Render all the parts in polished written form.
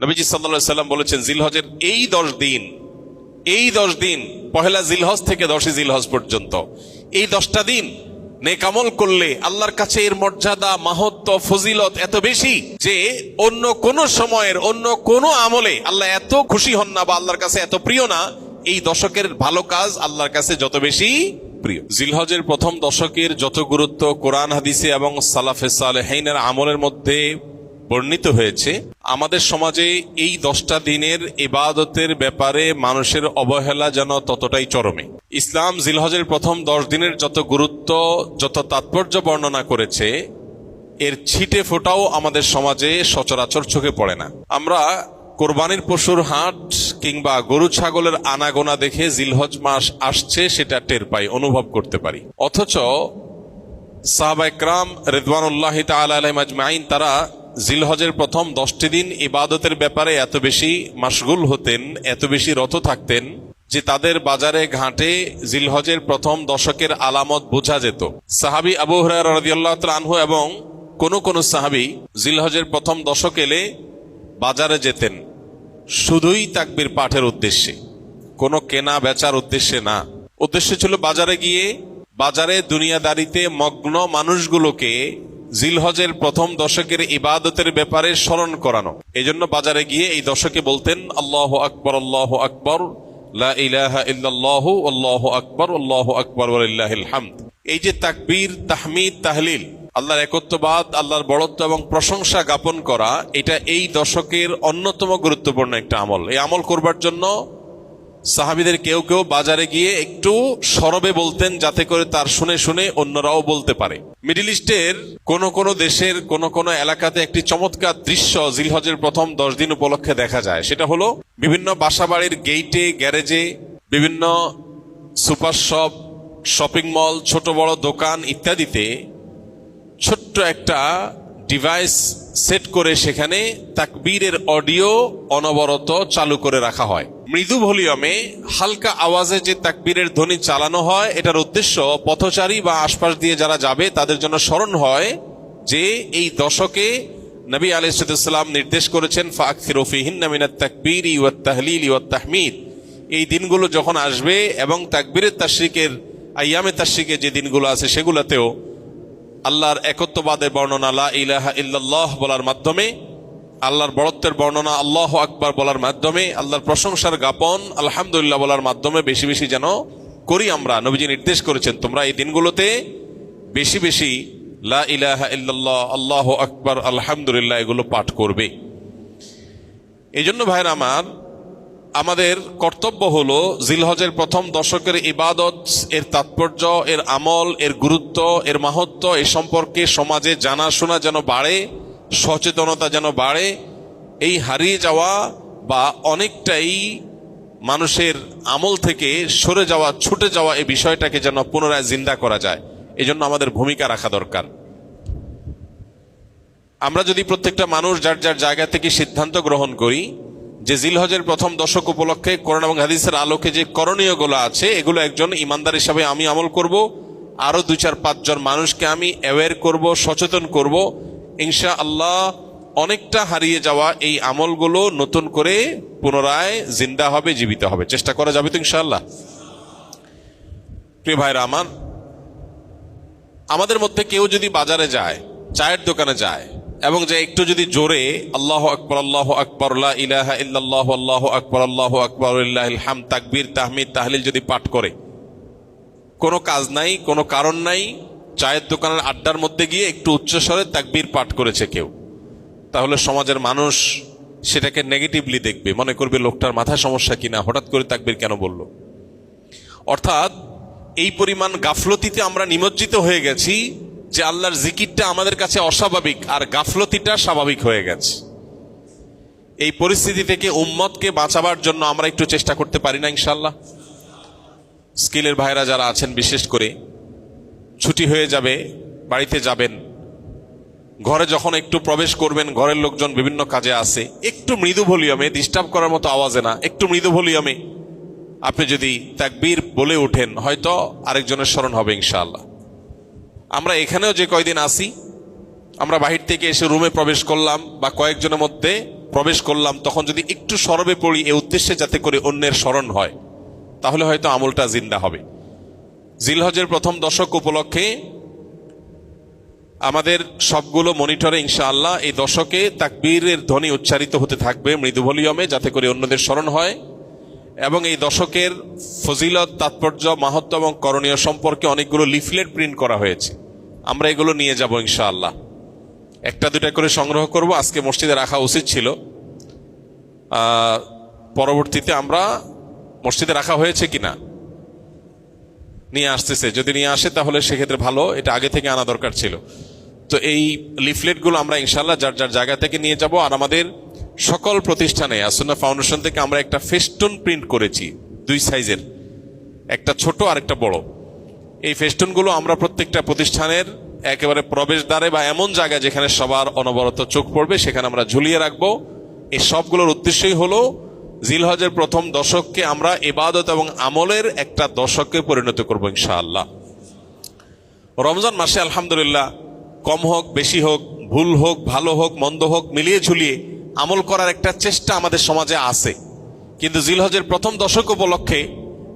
নবীজি সাল্লাল্লাহু আলাইহি সাল্লাম বলেছেন, জিলহজের এই 10 দিন পহেলা জিলহজ থেকে 10ই জিলহজ পর্যন্ত এই 10টা দিন নেক আমল করলে আল্লাহর কাছে এর মর্যাদা, মাহাত্ম্য, ফজিলত এত বেশি যে অন্য কোন সময়ের অন্য কোন আমলে আল্লাহ এত খুশি হন না বা আল্লাহর কাছে এত প্রিয় না। এই দশকের ভালো কাজ আল্লাহর কাছে যত বেশি প্রিয়। জিলহজের প্রথম দশকের যত গুরুত্ব কোরআন হাদিসে এবং সালাফে সালেহিনের আমলের মধ্যে বর্ণিত হয়েছে, আমাদের সমাজে এই 10টা দিনের ইবাদতের ব্যাপারে মানুষের অবহেলা যেন ততটাই চরমে। ইসলাম জিলহজের প্রথম 10 দিনের যত গুরুত্ব, যত তাৎপর্য বর্ণনা করেছে, এর ছিটে ফোটাও আমাদের সমাজে সচরাচর চোখে পড়ে না। আমরা কোরবানির পশুর হাট কিংবা গরু ছাগলের আনাগোনা দেখে জিলহজ মাস আসছে সেটা টের পাই, অনুভব করতে পারি। অথচ সাহাবা ইকরাম রিদওয়ানুল্লাহি তাআলা আলাইহিম আজমাইন তারা জিলহজের প্রথম 10টি দিন ইবাদতের ব্যাপারে এত বেশি মাশগুল হতেন, এত বেশি রত থাকতেন যে তাদের বাজারে ঘাটে জিলহজের প্রথম দশকের আলামত বোঝা যেত। সাহাবী আবু হুরায়রা রাদিয়াল্লাহু তাআলা আনহু এবং কোন সাহাবী জিলহজের প্রথম দশক এলে বাজারে যেতেন শুধুই তাকবীর পাঠের উদ্দেশ্যে, কোনো কেনা বেচার উদ্দেশ্যে না। উদ্দেশ্য ছিল বাজারে গিয়ে বাজারে দুনিয়াদারিতে মগ্ন মানুষগুলোকে জিলহজের প্রথম দশকের ইবাদতের ব্যাপারে স্মরণ করানো। এই জন্য বাজারে গিয়ে এই দশকে বলতেন আল্লাহু আকবার, আল্লাহু আকবার, লা ইলাহা ইল্লাল্লাহু, আল্লাহু আকবার, আল্লাহু আকবার ওয়া লিল্লাহিল হামদ। এই যে তাকবীর, তাহমিদ, তাহলিল, আল্লাহর একত্ববাদ, আল্লাহর বড়ত্ব এবং প্রশংসা জ্ঞাপন করা, এটা এই দশকের অন্যতম গুরুত্বপূর্ণ একটা আমল। এই আমল করবার জন্য সাহাবীদের কেউ কেউ বাজারে গিয়ে একটু সরবে বলতেন, যাতে করে তার শুনে শুনে অন্যরাও বলতে পারে। মিডল ইস্টের কোন দেশের কোন এলাকাতে একটি চমৎকার দৃশ্য জিলহজের প্রথম 10 দিন উপলক্ষে দেখা যায়। সেটা হলো বিভিন্ন বাসাবাড়ির গেইটে, গ্যারেজে, বিভিন্ন সুপার শপ, শপিং মল, ছোট বড় দোকান ইত্যাদিতে ছোট্ট একটা ডিভাইস সেট করে সেখানে তাকবীরের অডিও অনবরত চালু করে রাখা হয়। মৃদু ভলিউমে হালকা আওয়াজে যে তাকবীরের ধ্বনি চালানো হয়, এটার উদ্দেশ্য পথচারী বা আশপাশ দিয়ে যারা যাবে তাদের জন্য স্মরণ হয় যে এই দশকে নবী আলাইহিস সালাম নির্দেশ করেছেন ফাকসিরু ফীহিন্না মিনাত তাকবীরি ওয়াত তাহলিলি ওয়াত তাহমিদ। এই দিনগুলো যখন আসবে এবং তাকবীরের তাশরিকের আইয়ামে তাশরিকে যে দিনগুলো আছে সেগুলোতেও আল্লাহর একত্ববাদের বর্ণনা লা ইলাহা ইল্লাল্লাহ বলার মাধ্যমে, আল্লাহর বড়ত্বের বর্ণনা আল্লাহু আকবার বলার মাধ্যমে, আল্লাহর প্রশংসার জ্ঞাপন আলহামদুলিল্লাহ বলার মাধ্যমে বেশি বেশি যেন করি আমরা। নবীজি নির্দেশ করেছেন তোমরা এই দিনগুলোতে বেশি বেশি লা ইলাহা ইল্লাল্লাহ, আল্লাহু আকবার, আলহামদুলিল্লাহ এগুলো পাঠ করবে। এই জন্য ভাইরা আমার, আমাদের কর্তব্য হলো জিলহজের প্রথম দশকের ইবাদত, এর তাৎপর্য, এর আমল, এর গুরুত্ব, এর মাহাত্ম্য এ সম্পর্কে সমাজে জানাশোনা যেন বাড়ে, সচেতনতা যেন বাড়ে। এই হারিয়ে যাওয়া বা অনেকটাই মানুষের আমল থেকে সরে যাওয়া, ছুটে যাওয়া এই বিষয়টাকে যেন পুনরায় জিন্দা করা যায়, এই জন্য আমাদের ভূমিকা রাখা দরকার। আমরা যদি প্রত্যেকটা মানুষ যার যার জায়গা থেকে সিদ্ধান্ত গ্রহণ করি যে জিলহজের প্রথম দশক উপলক্ষে কোরআন এবং হাদিসের আলোকে যে করণীয়গুলো আছে এগুলো একজন ইমানদার হিসাবে আমি আমল করব, আরো 2-4-5 জন মানুষকে আমি অ্যাওয়্যার করব, সচেতন করব, ইনশাআল্লাহ অনেকটা হারিয়ে যাওয়া এই আমলগুলো নতুন করে পুনরায় জিন্দা হবে, জীবিত হবে। চেষ্টা করা যাবে তো ইনশাআল্লাহ? প্রিয় ভাইরা আমার, আমাদের মধ্যে কেউ যদি বাজারে যায়, চায়ের দোকানে যায় এবং যে একটু যদি জোরে আল্লাহু আকবার, আল্লাহু আকবার, লা ইলাহা ইল্লাল্লাহু, আল্লাহু আকবার, আল্লাহু আকবার ওয়া লিল্লাহিল হামদ, তাকবীর, তাহমিদ, তাহলিল যদি পাঠ করে, কোনো কাজ নাই, কোনো কারণ নাই, চায়ের দোকানের আড্ডার মধ্যে গিয়ে একটু উচ্চস্বরে তাকবীর পাঠ করেছে কেউ, তাহলে সমাজের মানুষ সেটাকে নেগেটিভলি দেখবে, মনে করবে লোকটার মাথায় সমস্যা কিনা, হঠাৎ করে তাকবীর কেন বলল। অর্থাৎ এই পরিমাণ গাফলতিতে আমরা নিমজ্জিত হয়ে গেছি যে আল্লাহর জিকিরটা আমাদের কাছে অস্বাভাবিক আর গাফলতিটা স্বাভাবিক হয়ে গেছে। এই পরিস্থিতি থেকে উম্মতকে বাঁচাবার জন্য আমরা একটু চেষ্টা করতে পারি না ইনশাআল্লাহ? স্কিলের ভাইরা যারা আছেন, বিশেষ করে ছুটি হয়ে যাবে, বাড়িতে যাবেন, ঘরে যখন একটু প্রবেশ করবেন, ঘরের লোকজন বিভিন্ন কাজে আছে, একটু মৃদু ভলিউমে, ডিস্টার্ব করার মতো আওয়াজে না, একটু মৃদু ভলিউমে আপনি যদি তাকবীর বলে ওঠেন, হয়তো আরেকজনের স্মরণ হবে ইনশাআল্লাহ। আমরা এখানেও যে কয়দিন আসি, আমরা বাহির থেকে এসে রুমে প্রবেশ করলাম বা কয়েকজনের মধ্যে প্রবেশ করলাম তখন যদি একটু সরবে পড়ি এ উদ্দেশ্যে যাতে করে অন্যের স্মরণ হয়, তাহলে হয়তো আমলটা জিন্দা হবে। জিলহজের প্রথম দশক উপলক্ষে আমাদের সবগুলো মনিটরে ইনশাআল্লাহ এই দশকে তাকবীরের ধ্বনি উচ্চারিত হতে থাকবে মৃদু ভলিউমে, যাতে করে অন্যদের স্মরণ হয়। এবং এই দশকের ফজিলত, তাৎপর্য, মাহাত্ম্য এবং করণীয় সম্পর্কে অনেকগুলো লিফলেট প্রিন্ট করা হয়েছে। আমরা এগুলো নিয়ে যাব ইনশাআল্লাহ। একটা দুটা করে সংগ্রহ করব, আজকে মসজিদে রাখা উচিত ছিল, পরবর্তীতে আমরা মসজিদে রাখা হয়েছে কিনা নিয়ে আসতেছে, যদি নিয়ে আসে তাহলে সেক্ষেত্রে ভালো, এটা আগে থেকে আনা দরকার ছিল। তো এই লিফলেটগুলো আমরা ইনশাআল্লাহ যার যার জায়গা থেকে নিয়ে যাব। আর আমাদের সকল প্রতিষ্ঠানে আসুন্নাহ ফাউন্ডেশন থেকে আমরা একটা ফেস্টুন প্রিন্ট করেছি, 2 সাইজের, একটা ছোট আর একটা বড়। এই ফেস্টুনগুলো আমরা প্রত্যেকটা প্রতিষ্ঠানের একেবারে প্রবেশদ্বারে বা এমন জায়গায় যেখানে সবার অনবরত চোখ পড়বে সেখানে আমরা ঝুলিয়ে রাখবো। এই সবগুলোর উদ্দেশ্যই হলো জিলহজের প্রথম দশককে আমরা ইবাদত এবং আমলের একটা দশকে পরিণত করব ইনশাআল্লাহ। রমজান মাসে আলহামদুলিল্লাহ কম হোক বেশি হোক, ভুল হোক ভালো হোক মন্দ হোক, মিলিয়ে ঝুলিয়ে আমল করার একটা চেষ্টা আমাদের সমাজে আছে। কিন্তু জিলহজের প্রথম দশক উপলক্ষে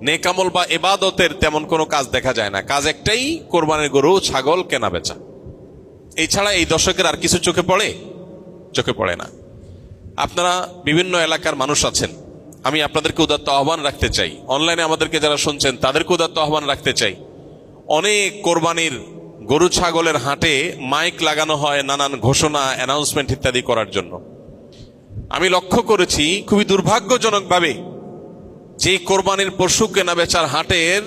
নেক আমল বা ইবাদতের তেমন কোনো কাজ দেখা যায় না। কাজ একটাই, কোরবানির গরু ছাগল কেনা বেচা। এছাড়া এই দশকের আর কিছু চোখে পড়ে? চোখে পড়ে না। আপনারা বিভিন্ন এলাকার মানুষ আছেন, আমি আপনাদেরকে উদাত্ত আহ্বান রাখতে চাই, অনলাইনে আমাদেরকে যারা শুনছেন তাদেরকে উদাত্ত আহ্বান রাখতে চাই। অনেক কোরবানির গরু ছাগলের হাটে মাইক লাগানো হয় নানান ঘোষণা, অ্যানাউন্সমেন্ট ইত্যাদি করার জন্য। আমি লক্ষ্য করেছি খুবই দুর্ভাগ্যজনকভাবে যে কোরবানির পশু কেনা বেচার হাটের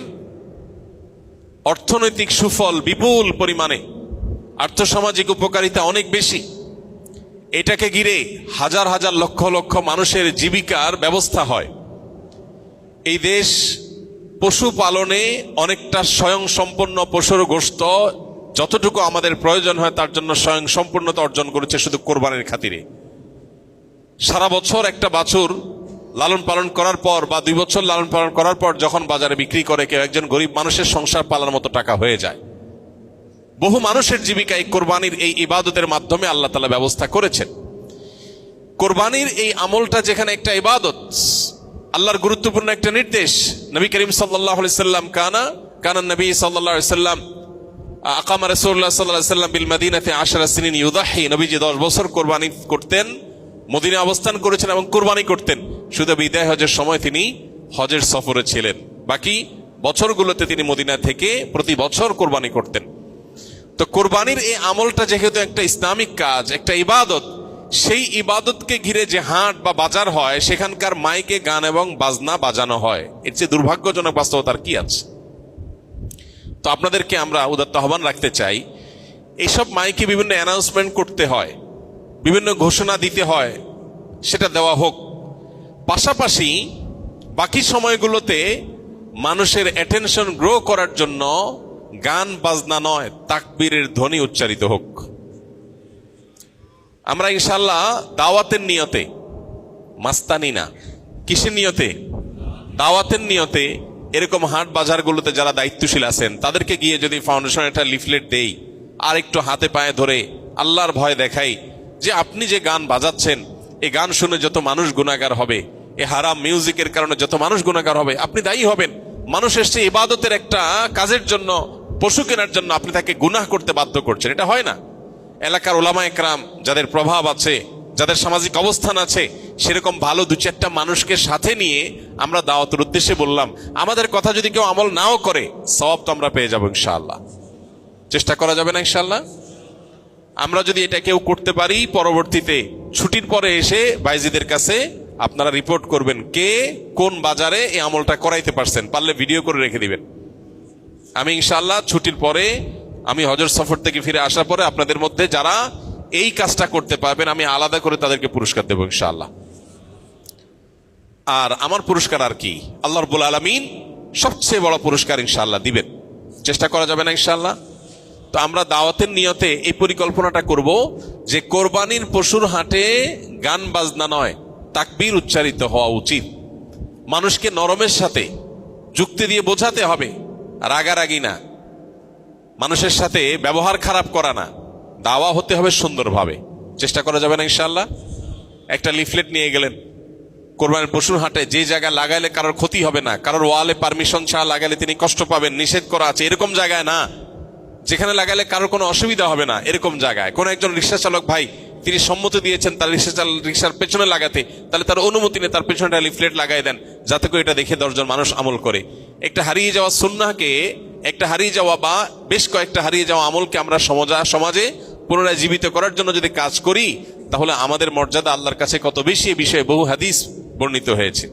অর্থনৈতিক সুফল বিপুল পরিমাণে, আর্থসামাজিক উপকারিতা অনেক বেশি, এটাকে ঘিরে হাজার হাজার লক্ষ লক্ষ মানুষের জীবিকার ব্যবস্থা হয়। এই দেশ পশু পালনে অনেকটা স্বয়ং সম্পূর্ণ, পশুর গোশত যতটুকু আমাদের প্রয়োজন হয় তার জন্য স্বয়ং সম্পূর্ণতা অর্জন করেছে শুধু কোরবানির খাতিরে। সারা বছর একটা বাছুর লালন পালন করার পর বা 2 বছর লালন পালন করার পর যখন বাজারে বিক্রি করে, কেউ একজন গরিব মানুষের সংসার পালার মতো টাকা হয়ে যায়। বহু মানুষের জীবিকা এই কোরবানির এই ইবাদতের মাধ্যমে আল্লাহ তাআলা ব্যবস্থা করেছেন। কোরবানির এই আমলটা যেখানে একটা ইবাদত, আল্লাহর গুরুত্বপূর্ণ একটা নির্দেশ। নবী করিম সাল্লাল্লাহু আলাইহি সাল্লাম কানা নবী সাল্লাল্লাহু আলাইহি সাল্লাম আকামা রাসূলুল্লাহ সাল্লাল্লাহু আলাইহি সাল্লাম বিল মদিনাতে 10 সিনিন ইউদাহি, নবীজি 10 বছর কোরবানি করতেন, মদিনায় অবস্থান করেছেন এবং কোরবানি করতেন। শুধু বিদায় হজের সময় তিনি হজের সফরে ছিলেন, বাকি বছরগুলোতে তিনি মদিনা থেকে প্রতি বছর কোরবানি করতেন। তো কোরবানির এই আমলটা যেহেতু একটা ইসলামিক কাজ, একটা ইবাদত, সেই ইবাদতকে ঘিরে যে হাট বা বাজার হয় সেখানকার মাইকে গান এবং বাজনা বাজানো হয়, এর চেয়ে দুর্ভাগ্যজনক বাস্তবতার কি আছে? তো আপনাদেরকে আমরা উদাত্ত আহ্বান রাখতে চাই, এইসব মাইকে বিভিন্ন অ্যানাউন্সমেন্ট করতে হয়, বিভিন্ন ঘোষণা দিতে হয়, সেটা দেওয়া হোক। পাশাপাশি বাকি সময়গুলোতে মানুষের অ্যাটেনশন গ্রো করার জন্য গান বাজনা নয়, তাকবীরের ধ্বনি উচ্চারিত হোক। আমরা ইনশাআল্লাহ দাওয়াতের নিয়তে, মাস্তানি না, কিসের নিয়তে? দাওয়াতের নিয়তে এরকম হাট বাজারগুলোতে যারা দায়িত্বশীল আছেন তাদেরকে গিয়ে যদি ফাউন্ডেশন একটা লিফলেট দেই, আর একটু হাতে পায়ে ধরে আল্লাহর ভয় দেখাই যে আপনি যে গান বাজাচ্ছেন, এই গান শুনে যত মানুষ গুনাহগার হবে, এই হারাম মিউজিকের কারণে যত মানুষ গুনাহগার হবে, আপনি দায়ী হবেন। মানুষ এসছে ইবাদতের একটা কাজের জন্য, পশু কেনার জন্য, আপনি তাকে গুনাহ করতে বাধ্য করছেন, এটা হয় না। এলাকার ওলামা একরাম যাদের প্রভাব আছে, যাদের সামাজিক অবস্থান আছে, সেরকম ভালো 2-4টা মানুষকে সাথে নিয়ে আমরা দাওয়াতের উদ্দেশ্যে বললাম। আমাদের কথা যদি কেউ আমল নাও করে, সওয়াব তো আমরা পেয়ে যাবো ইনশাআল্লাহ। চেষ্টা করা যাবে না ইনশাআল্লাহ? আমরা যদি এটা কেউ করতে পারি, পরবর্তীতে ছুটির পরে এসে বাইজিদের কাছে আপনারা রিপোর্ট করবেন কে কোন বাজারে এই আমলটা করাইতে পারছেন, পারলে ভিডিও করে রেখে দিবেন। আমি ইনশাআল্লাহ ছুটির পরে, আমি হজের সফর থেকে ফিরে আসার পরে আপনাদের মধ্যে যারা এই কাজটা করতে পারবেন আমি আলাদা করে তাদেরকে পুরস্কার দেবো ইনশাআল্লাহ। আর আমার পুরস্কার আর কি, আল্লাহ রাব্বুল আলামিন সবচেয়ে বড় পুরস্কার ইনশাআল্লাহ দিবেন। চেষ্টা করা যাবে না ইনশাআল্লাহ? তো আমরা দাওয়াতের নিয়তে এই পরিকল্পনাটা করব যে কোরবানির পশুর হাটে গান বাজনা নয়, তাকবীর উচ্চারিত হওয়া উচিত। মানুষকে নরমের সাথে যুক্তি দিয়ে বোঝাতে হবে, রাগারাগি না, মানুষের সাথে ব্যবহার খারাপ করা না, দাওয়া হতে হবে সুন্দরভাবে। চেষ্টা করা যাবে না ইনশাআল্লাহ? একটা লিফলেট নিয়ে গেলেন, কোরবানির পশুর হাটে যে জায়গায় লাগাইলে কারোর ক্ষতি হবে না, কারোর ওয়ালে পারমিশন ছাড়া লাগাইলে তিনি কষ্ট পাবেন, নিষেধ করা আছে, এরকম জায়গায় না। যেখানে লাগাইলে কারোর কোনো অসুবিধা হবে না এরকম জায়গায়। কোন একজন রিক্সা চালক ভাই তিনি সম্মতি দিয়েছেন তার রিক্সার পেছনে লাগাতে, তাহলে তার অনুমতি নিয়ে তার পেছনে লিফলেট লাগাই দেন, যাতে করে এটা দেখে 10 জন মানুষ আমল করে। একটা হারিয়ে যাওয়া সুন্নাহকে, একটা হারিয়ে যাওয়া বা বেশ কয়েকটা হারিয়ে যাওয়া আমলকে আমরা সমাজে পুনরায় জীবিত করার জন্য যদি কাজ করি, তাহলে আমাদের মর্যাদা আল্লাহর কাছে কত বেশি, এ বিষয়ে বহু হাদিস বর্ণিত হয়েছে।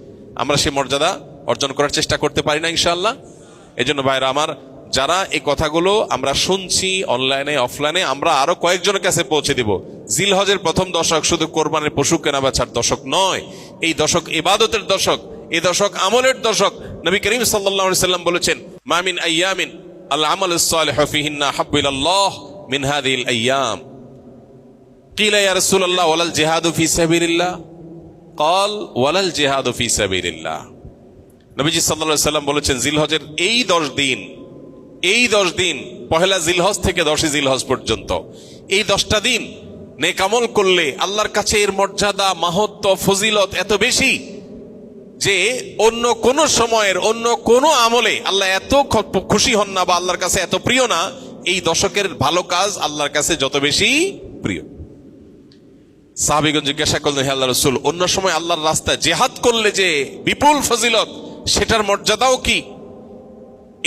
আমরা সেই মর্যাদা অর্জন করার চেষ্টা করতে পারি না ইনশাআল্লাহ? এই জন্য ভাইরা আমার, যারা এই কথাগুলো আমরা শুনছি অনলাইনে অফলাইনে, আমরা আরো কয়েকজনের কাছে পৌঁছে দিব। জিলহজের প্রথম দশক শুধু কোরবানির পশু কেনা বেচার দশক নয়, এই দশক ইবাদতের দশক, এই দশক আমলের দশক। নবী করিম সাল্লাল্লাহু আলাইহি সাল্লাম বলেছেন, মা মিন আইয়ামিন আল আমালুস সালিহু ফিহিন্না হাব্বু ইলাল্লাহ মিন হাযিহিল আইয়াম। কিলা ইয়া রাসূলুল্লাহ ওয়ালাল জিহাদু ফি সাবিলিল্লাহ? ক্বাল ওয়ালাল জিহাদু ফি সাবিলিল্লাহ। নবীজি সাল্লাল্লাহু আলাইহি সাল্লাম বলেছেন, জিলহজের এই 10 দিন পহেলা জিলহজ থেকে 10 জিলহজ পর্যন্ত, এই 10টা দিন নেক আমল করলে আল্লাহর কাছে এর মর্যাদা, মাহাত্ম্য, ফজিলত এত বেশি যে অন্য কোন সময়ের অন্য কোন আমলে আল্লাহ এত খুশি হন না বা আল্লাহর কাছে এত প্রিয় না। এই দশকের ভালো কাজ আল্লাহর কাছে যত বেশি প্রিয়। সাহাবীগণ জিজ্ঞাসা করলেন, হে আল্লাহর রাসূল, অন্য সময় আল্লাহর রাস্তায় জিহাদ করলে যে বিপুল ফজিলত, সেটার মর্যাদাও কি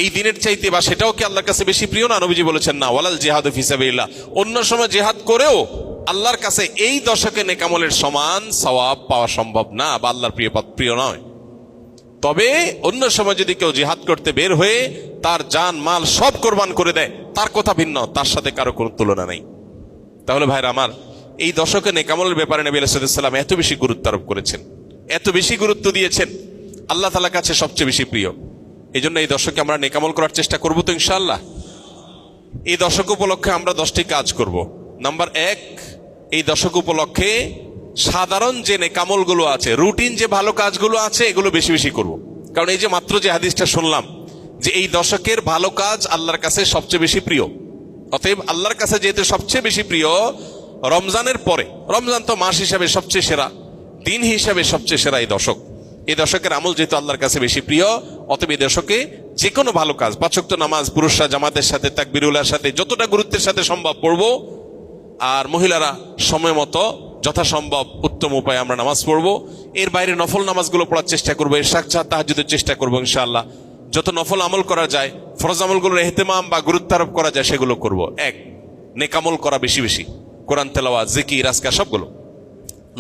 এই দিনের চাইতে বা সেটাও কি আল্লাহর কাছে বেশি প্রিয় না? নবীজি বলেছেন, না, ওয়ালাল জিহাদু ফি সাবিলিল্লাহ। অন্য সময় জিহাদ করেও আল্লাহর কাছে এই দশকে নেক আমলের সমান সওয়াব পাওয়া সম্ভব না বা আল্লাহর প্রিয় নয়। তবে অন্য সময় যদি কেউ জিহাদ করতে বের হয়ে তার জান মাল সব কোরবান করে দেয়, তার কথা ভিন্ন, তার সাথে কারো কোনো তুলনা নেই। তাহলে ভাইরা আমার, এই দশকে নেক আমলের ব্যাপারে নবী আলাইহিস সালাম এত বেশি গুরুত্ব আরোপ করেছেন, এত বেশি গুরুত্ব দিয়েছেন, আল্লাহ তাআলার কাছে সবচেয়ে বেশি প্রিয়। এই জন্য এই দশকে আমরা নেক আমল করার চেষ্টা করবো তো ইনশাআল্লাহ। এই দশক উপলক্ষে আমরা 10টি কাজ করব। নাম্বার 1, এই দশক উপলক্ষে সাধারণ যে নেক আমলগুলো আছে, রুটিন যে ভালো কাজগুলো আছে, এগুলো বেশি বেশি করব। কারণ এই যে মাত্র যে হাদিসটা শুনলাম যে এই দশকের ভালো কাজ আল্লাহর কাছে সবচেয়ে বেশি প্রিয়, অতএব আল্লাহর কাছে যেহেতু সবচেয়ে বেশি প্রিয়, রমজানের পরে, রমজান তো মাস হিসাবে সবচেয়ে সেরা, দিন হিসাবে সবচেয়ে সেরা এই দশক, এই দশকের আমল যেহেতু আল্লাহর কাছে বেশি প্রিয়, অতএব এই দশকে যে কোনো ভালো কাজ, 5 ওয়াক্ত নামাজ পুরুষরা জামাতের সাথে তাকবীরুল্লাহর সাথে যতটা গুরুত্বের সাথে সম্ভব পড়বো, আর মহিলারা সময় মতো যথাসম্ভব উত্তম উপায়ে আমরা নামাজ পড়বো। এর বাইরে নফল নামাজগুলো পড়ার চেষ্টা করবো, ইশরাক তাহাজ্জুদের চেষ্টা করবো ইনশাআল্লাহ। যত নফল আমল করা যায়, ফরজ আমলগুলোর ইহতিমাম বা গুরুত্ব আরোপ করা যায় সেগুলো করব। 1, নেক আমল করা বেশি বেশি, কোরআন তেলাওয়াত, জিকির, আজকার সবগুলো।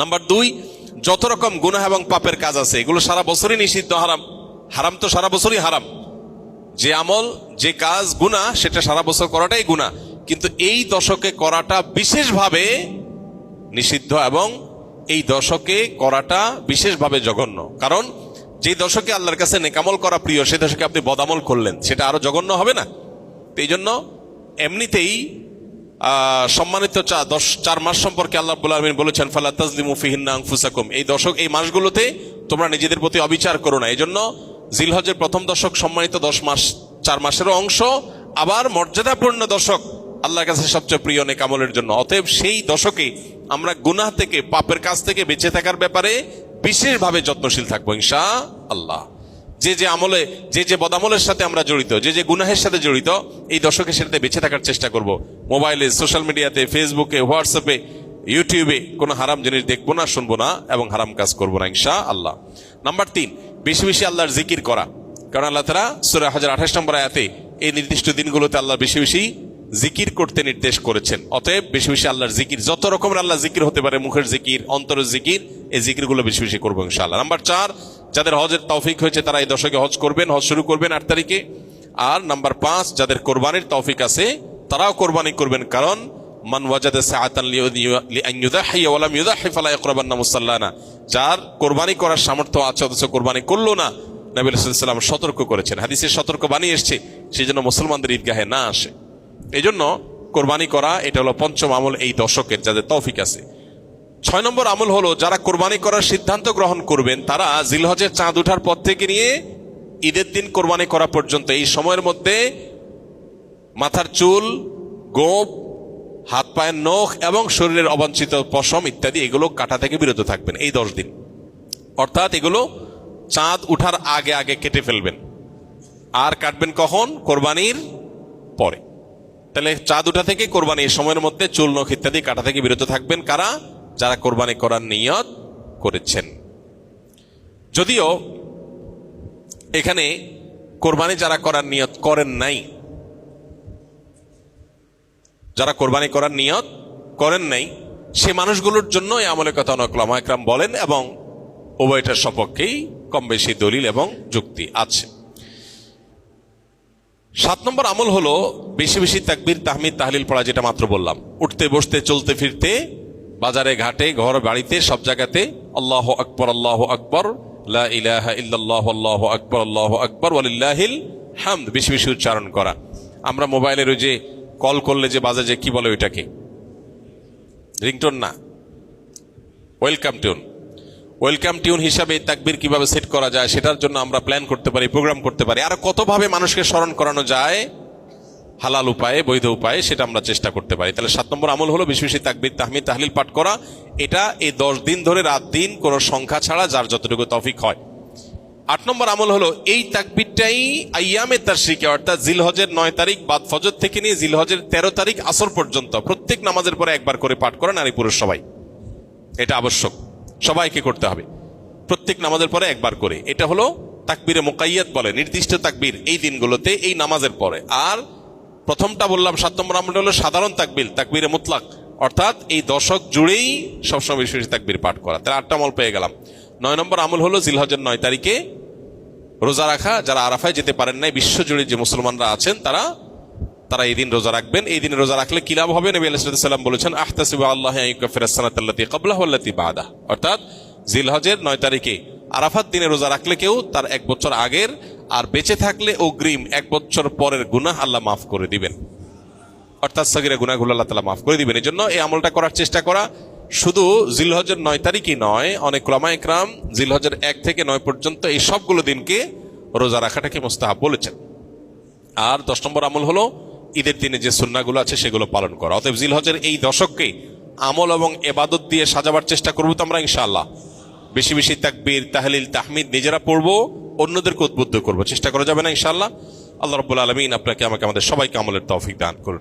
নাম্বার 2, যত রকম গুনাহ এবং পাপের কাজ আছে এগুলো সারা বছরই নিষিদ্ধ, হারাম তো সারা বছরই হারাম। যে আমল, যে কাজ গুনাহ, সেটা সারা বছর করাটাই গুনাহ, কিন্তু এই দশকে করাটা বিশেষভাবে নিষিদ্ধ এবং এই দশকে করাটা বিশেষভাবে জঘন্য। কারণ যে দশকে আল্লাহর কাছে নেক আমল করা প্রিয়, সে দশকে আপনি বদামল করলেন, সেটা আরো জঘন্য হবে না? এই জন্য এমনিতেই সম্মানিত 4 মাস সম্পর্কে আল্লাহ রাব্বুল আলামিন বলেছেন, ফালা তাজলিমু ফিহিন্না আনফুসাকুম। এই দশক, এই মাসগুলোতে তোমরা নিজেদের প্রতি অবিচার করো না। এই জন্য জিলহজের প্রথম দশক সম্মানিত 10 মাস, 4 মাসেরও অংশ, আবার মর্যাদাপূর্ণ দশক, আল্লাহর কাছে সবচেয়ে প্রিয় নেক আমলের জন্য। অতএব সেই দশকে আমরা গুনাহ থেকে, পাপের কাজ থেকে বেঁচে থাকার ব্যাপারে বিশেষভাবে যত্নশীল থাকবো ইনশাআল্লাহ। যে আমলে, যে বদামলের সাথে আমরা জড়িত, যে গুনাহের সাথে জড়িত, এই দশকে সেটাতে বেঁচে থাকার চেষ্টা করব। মোবাইলে, সোশ্যাল মিডিয়াতে, ফেসবুকে, হোয়াটসঅ্যাপে, ইউটিউবে কোনো হারাম জিনিস দেখবো না, শুনবো না এবং হারাম কাজ করবো না ইনশাআল্লাহ। নাম্বার 3, বেশি বেশি আল্লাহর জিকির করা। কারণ আল্লাহ তাআলা সূরা হজের 28 নম্বর আয়াতে এই নির্দিষ্ট দিনগুলোতে আল্লাহ বেশি বেশি জিকির করতে নির্দেশ করেছেন। অতএব বেশি বেশি আল্লাহর জিকির, যত রকমের আল্লাহ জিকির হতে পারে, মুখের জিকির, অন্তরের জিকির, এই জিকিরগুলো বেশি বেশি করবো ইনশাআল্লাহ। নাম্বার 4, যাদের হজের তৌফিক হয়েছে তারা এই দশকে হজ করবেন, হজ শুরু করবেন 8 তারিখে। আর নাম্বার 5, যাদের কোরবানির তৌফিক আছে তারাও কোরবানি করবেন, কারণ মান ওয়াজাদা সাআতান লিআন ইউযাহিয়া ওয়া লাম ইউযাহি ফালা ইয়াকরাবান্না মুসাল্লানা। যার কোরবানি করার সামর্থ্য আছে অথচ কোরবানি করলো না, নবী সাল্লাল্লাহু আলাইহি ওয়াসাল্লাম সতর্ক করেছেন, হাদিসে সতর্ক বানিয়ে এসেছে, সেই জন্য মুসলমানদের ঈদগাহে না আসে। এই জন্য কোরবানি করা, এটা হলো 5ম আমল এই দশকের, যাদের তৌফিক আছে। 6 নম্বর আমল হলো, যারা কোরবানি করার সিদ্ধান্ত গ্রহণ করবেন তারা জিলহজের চাঁদ ওঠার পর থেকে নিয়ে ঈদের দিন কোরবানি করা পর্যন্ত এই সময়ের মধ্যে মাথার চুল, গোঁফ, হাত পায়ের নখ এবং শরীরের অবাঞ্ছিত পশম ইত্যাদি এগুলো কাটা থেকে বিরত থাকবেন এই 10 দিন। অর্থাৎ এগুলো চাঁদ উঠার আগে আগে কেটে ফেলবেন। আর কাটবেন কখন? কোরবানির পরে। তাহলে চাঁদ উঠা থেকে কোরবানি এই সময়ের মধ্যে চুল নখ ইত্যাদি কাটা থেকে বিরত থাকবেন কারা? যারা কোরবানি করার নিয়ত করেছেন। যদিও এখানে কোরবানি যারা করার নিয়ত করেন নাই, যারা কোরবানি করার নিয়ত করেন নাই সে মানুষগুলোর জন্য এই আমলের কথা অনেক উলামা একরাম বলেন এবং উভয়টার সপক্ষেই কম বেশি দলিল এবং যুক্তি আছে। 7 নম্বর আমল হলো বেশি বেশি তাকবীর তাহমিদ তাহলিল পড়া, যেটা মাত্র বললাম। উঠতে বসতে চলতে ফিরতে বাজারে ঘাটে ঘর বাড়িতে সব জায়গাতে আল্লাহু আকবার আল্লাহু আকবার লা ইলাহা ইল্লাল্লাহু আল্লাহু আকবার আল্লাহু আকবার ওয়ালিল্লাহিল হামদ বেশি বেশি উচ্চারণ করা। আমরা মোবাইলের ওই যে কল করলে যে বাজে যে কি বলে ওইটাকে রিংটোন না, ওয়েলকাম টিউন। ওয়েলকাম টিউন হিসাবে তাকবীর কিভাবে সেট করা যায় সেটার জন্য আমরা প্ল্যান করতে পারি, প্রোগ্রাম করতে পারি। আর কতভাবে মানুষকে স্মরণ করানো যায় হালাল উপায়ে বৈধ উপায়ে সেটা আমরা চেষ্টা করতে পারি। তাহলে 7 নম্বর আমল হলো বেশি বেশি তাকবীর তাহমিদ তাহলিল পাঠ করা। এটা এই 10 দিন ধরে রাত দিন কোনো সংখ্যা ছাড়া যার যতটুকু তৌফিক হয়। 8 নম্বর আমল হলো এই তাকবীরটাই আইয়ামে তাশরিকে অর্থাৎ জিলহজের 9 তারিখ বাদ ফজর থেকে নিয়ে জিলহজের 13 তারিখ আসর পর্যন্ত প্রত্যেক নামাজের পরে একবার করে পাঠ করা, নারী পুরুষ সবাই। এটা আবশ্যক, সবাইকে করতে হবে প্রত্যেক নামাজের পরে একবার করে। এটা হলো তাকবীরে মুকাইয়াদ বলে, নির্দিষ্ট তাকবীর এই দিনগুলোতে এই নামাজের পরে। আর প্রথমটা বললাম 7 নম্বর আমলটা হলো সাধারণ তাকবীর, তাকবীরে মুতলাক, অর্থাৎ এই দশক জুড়েই সবসময় বেশি বেশি তাকবীর পাঠ করা। তাহলে 8টা আমল পেয়ে গেলাম। 9 নম্বর আমল হলো জিলহজের 9 তারিখে রোজা রাখা। যারা আরাফায় যেতে পারেন নাই, বিশ্বজুড়ে যে মুসলমানরা আছেন তারা এই দিন রোজা রাখবেন। এই দিনে রোজা রাখলে কি লাভ হবে? নবী আলাইহিস সালাম বলেছেন আহতাসিবু আল্লাহ আইয়ুকাফিরাস সানাতাল্লাতী ক্বাবলাহু ওয়াল্লাতী বা'দাহু। অর্থাৎ জিলহজের 9 তারিখে আরাফাত দিনে রোজা রাখলে কেউ তার 1 বছর আগের আর বেঁচে থাকলে অগ্রিম 1 বছর পরের গুনাহ আল্লাহ মাফ করে দিবেন। অর্থাৎ সগীরা গুনাহগুলো আল্লাহ তাআলা মাফ করে দিবেন। এজন্য এই আমলটা করার চেষ্টা করা। শুধু জিলহজের 9 তারিখই নয়, অনেক উলামা ইকরাম জিলহজের 1 থেকে 9 পর্যন্ত এই সবগুলো দিনকে রোজা রাখাটাকে মুস্তাহাব বলেছেন। আর 10 নম্বর আমল হলো ঈদের দিনে যে সুন্নাহগুলো আছে সেগুলো পালন করা। অতএব জিলহজের এই দশককে আমল এবং ইবাদত দিয়ে সাজাবার চেষ্টা করব তো আমরা ইনশাআল্লাহ। বেশি বেশি তাকবীর তাহলিল তাহমিদ নিজেরা পড়বো, অন্যদেরকে উদ্বুদ্ধ করবো, চেষ্টা করা যাবে না ইনশাআল্লাহ। আল্লাহ রাব্বুল আলামিন আপনাকে আমাকে আমাদের সবাইকে আমলের তৌফিক দান করুন।